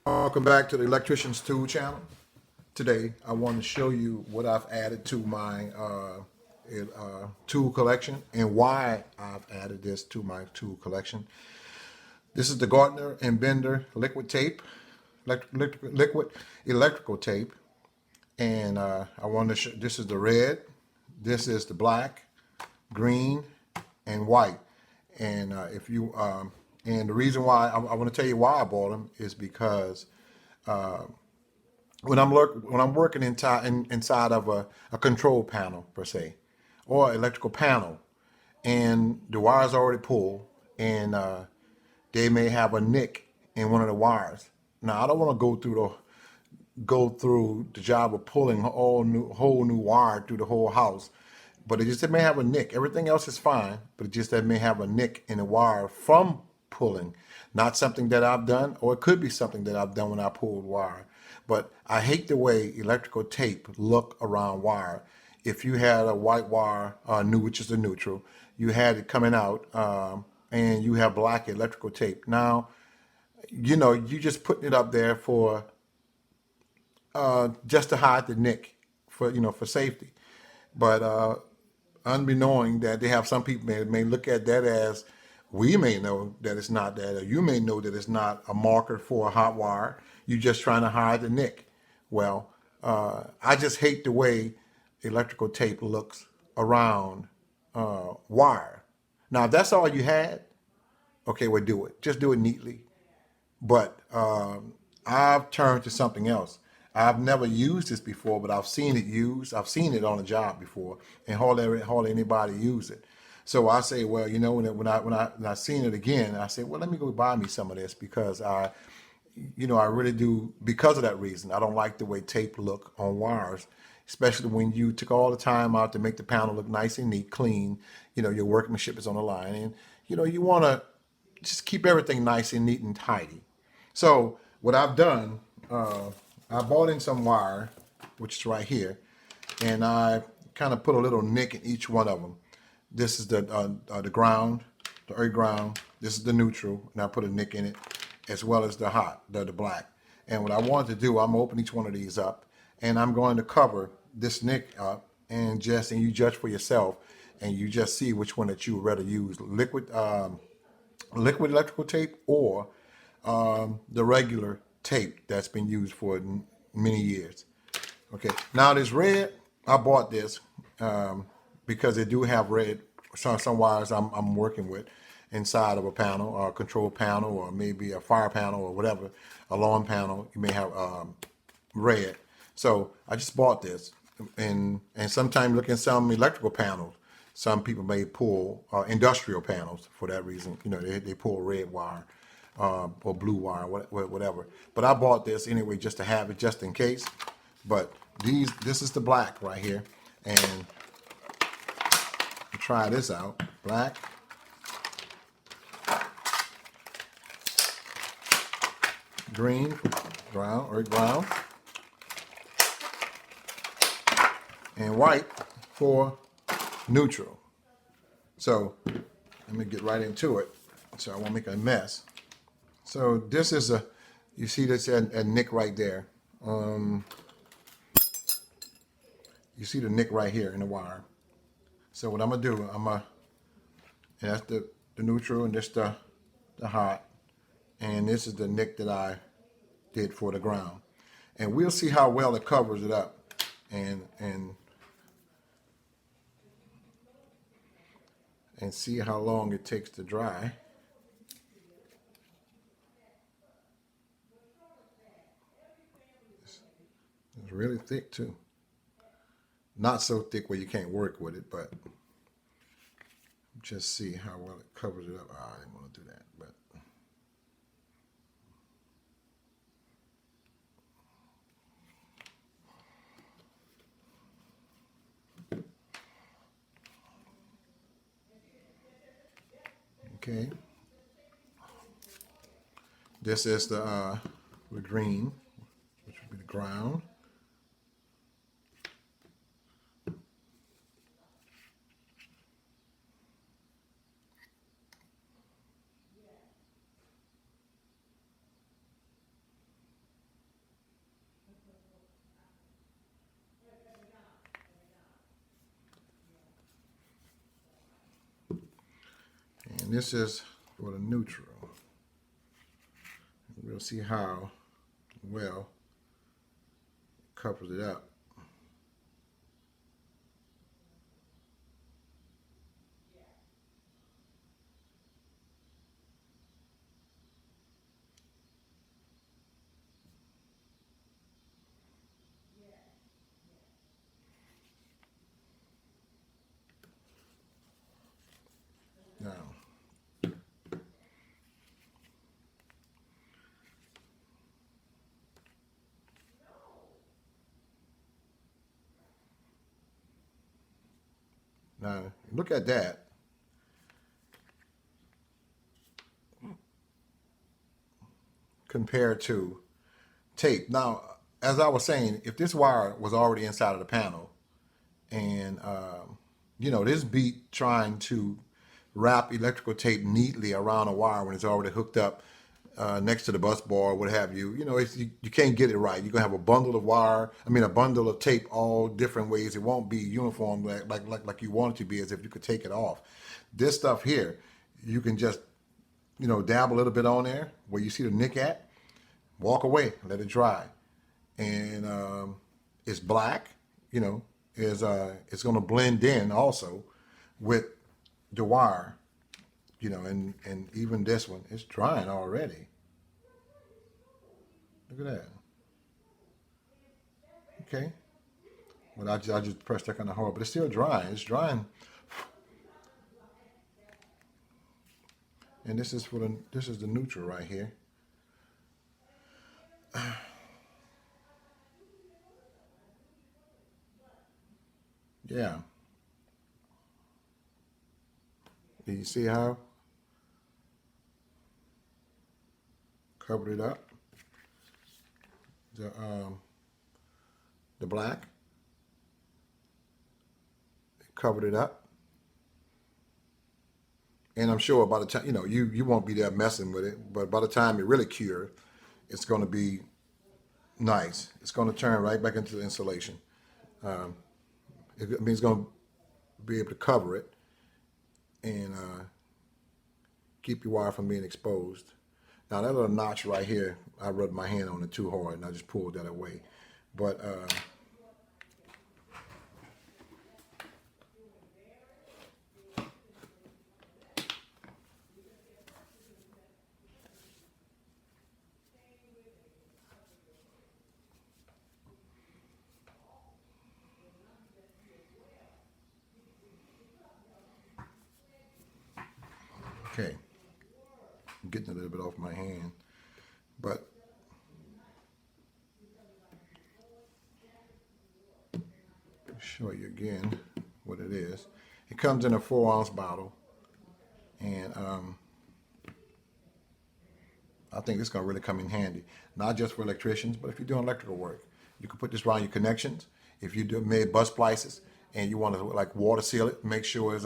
Welcome back to the Electrician's Tool channel. Today I want to show you what I've added to my tool collection and why I've added this to my tool collection. This is the Gardner and Bender liquid tape, liquid electrical tape, and I want to show, this is the red, this is the black, green, and white. And and the reason why I want to tell you why I bought them is because when I'm working inside of a control panel per se, or electrical panel, and the wire's already pulled, and they may have a nick in one of the wires. Now I don't want to go through the job of pulling whole new wire through the whole house, but it may have a nick. Everything else is fine, but it just that may have a nick in the wire from pulling. Not something that I've done, or it could be something that I've done when I pulled wire. But I hate the way electrical tape look around wire. If you had a white wire, which is the neutral, you had it coming out, and you have black electrical tape. Now, you just putting it up there for just to hide the nick for safety. But unbeknowing that they have some people may look at that as, we may know that it's not that, or you may know that it's not a marker for a hot wire. You're just trying to hide the nick. Well, I just hate the way electrical tape looks around wire. Now, if that's all you had, okay, well, do it. Just do it neatly. But I've turned to something else. I've never used this before, but I've seen it used. I've seen it on a job before, and hardly anybody use it. So I say, well, when I seen it again, I say, well, let me go buy me some of this because I really do, because of that reason. I don't like the way tape look on wires, especially when you took all the time out to make the panel look nice and neat, clean. Your workmanship is on the line, and you want to just keep everything nice and neat and tidy. So what I've done, I bought in some wire, which is right here, and I kind of put a little nick in each one of them. This is the ground, the earth ground. This is the neutral, and I put a nick in it, as well as the black. And what I want to do, I'm gonna open each one of these up, and I'm going to cover this nick up, and you judge for yourself, and you just see which one that you would rather use: liquid electrical tape, or the regular tape that's been used for many years. Okay, now this red, I bought this because they do have red. Some wires I'm working with inside of a panel, or a control panel, or maybe a fire panel, or whatever, alarm panel. You may have red. So I just bought this, and sometimes look at some electrical panels. Some people may pull industrial panels for that reason. They pull red wire or blue wire, whatever. But I bought this anyway just to have it, just in case. But this is the black right here, and try this out. Black, green, earth ground, and white for neutral. So let me get right into it, so I won't make a mess. So this is you see this a nick right there. You see the nick right here in the wire. So what I'm gonna do, and that's the neutral, and this the hot, and this is the nick that I did for the ground. And we'll see how well it covers it up, and see how long it takes to dry. It's really thick too. Not so thick where you can't work with it, but just see how well it covers it up. I didn't want to do that, but okay. This is the green, which would be the ground. And this is for the neutral. We'll see how well it covers it up. Now, now look at that. Compared to tape. Now, as I was saying, if this wire was already inside of the panel, and you know, this beat trying to wrap electrical tape neatly around a wire when it's already hooked up next to the bus bar or what have you, you know, you can't get it right. You're gonna have a bundle of wire, a bundle of tape all different ways. It won't be uniform like you want it to be, as if you could take it off. This stuff here, you can just, you know, dab a little bit on there where you see the nick at, walk away, let it dry. And it's black, you know, it's going to blend in also with the wire, you know, and even this one, it's drying already. Look at that. Okay. Well, I just pressed that kind of hard, but it's still drying. It's drying. And this is the neutral right here. Yeah. Do you see how covered it up? The black, it covered it up. And I'm sure by the time, you know, you won't be there messing with it, but by the time it really cures, it's going to be nice. It's going to turn right back into the insulation. It's going to be able to cover it and keep your wire from being exposed. Now that little notch right here, I rubbed my hand on it too hard and I just pulled that away. But okay, I'm getting a little bit off my hand, but I'll show you again what it is. It comes in a 4-ounce bottle, and I think it's going to really come in handy, not just for electricians, but if you're doing electrical work. You can put this around your connections. If you made bus splices and you want to like water seal it, make sure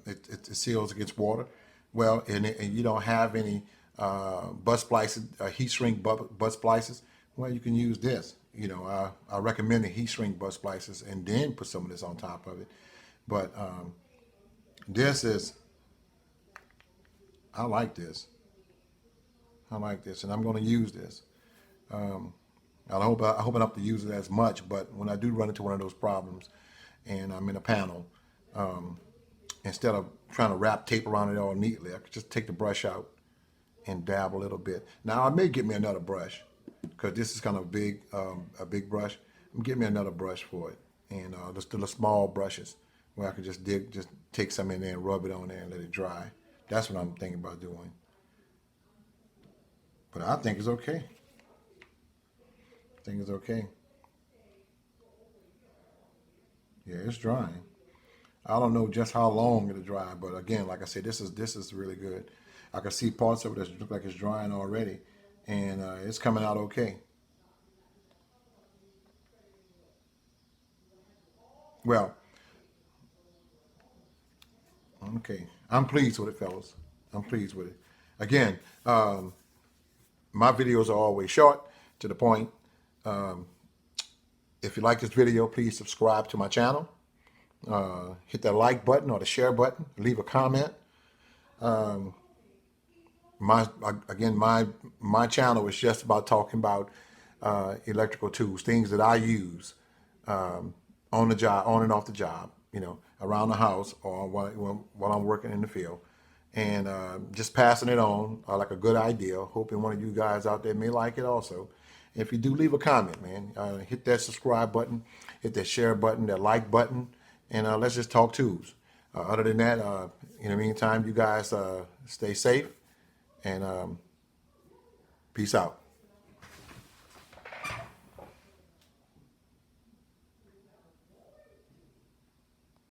it seals against water. Well, and you don't have any bus splices, heat shrink bus splices. Well, you can use this. You know, I recommend the heat shrink bus splices and then put some of this on top of it. But this is, I like this. I like this, and I'm going to use this. I hope I don't have to use it as much, but when I do run into one of those problems, and I'm in a panel, instead of trying to wrap tape around it all neatly, I could just take the brush out and dab a little bit. Now I may get me another brush because this is kind of big, a big brush. I'm getting me another brush for it, and just the small brushes where I could just take some in there and rub it on there and let it dry. That's what I'm thinking about doing. But I think it's okay. I think it's okay. Yeah, it's drying. I don't know just how long it'll dry, but again, like I said, this is really good. I can see parts of it that look like it's drying already, and it's coming out okay. Well, okay, I'm pleased with it, fellas. I'm pleased with it. Again, my videos are always short, to the point. If you like this video, please subscribe to my channel. Hit that like button or the share button. Leave a comment. my again my channel is just about talking about electrical tools, things that I use on the job, on and off the job, around the house or while I'm working in the field, and just passing it on like a good idea. Hoping one of you guys out there may like it also. If you do, leave a comment, man. Hit that subscribe button, hit that share button, that like button, and let's just talk tools. Other than that, in the meantime, you guys stay safe and peace out.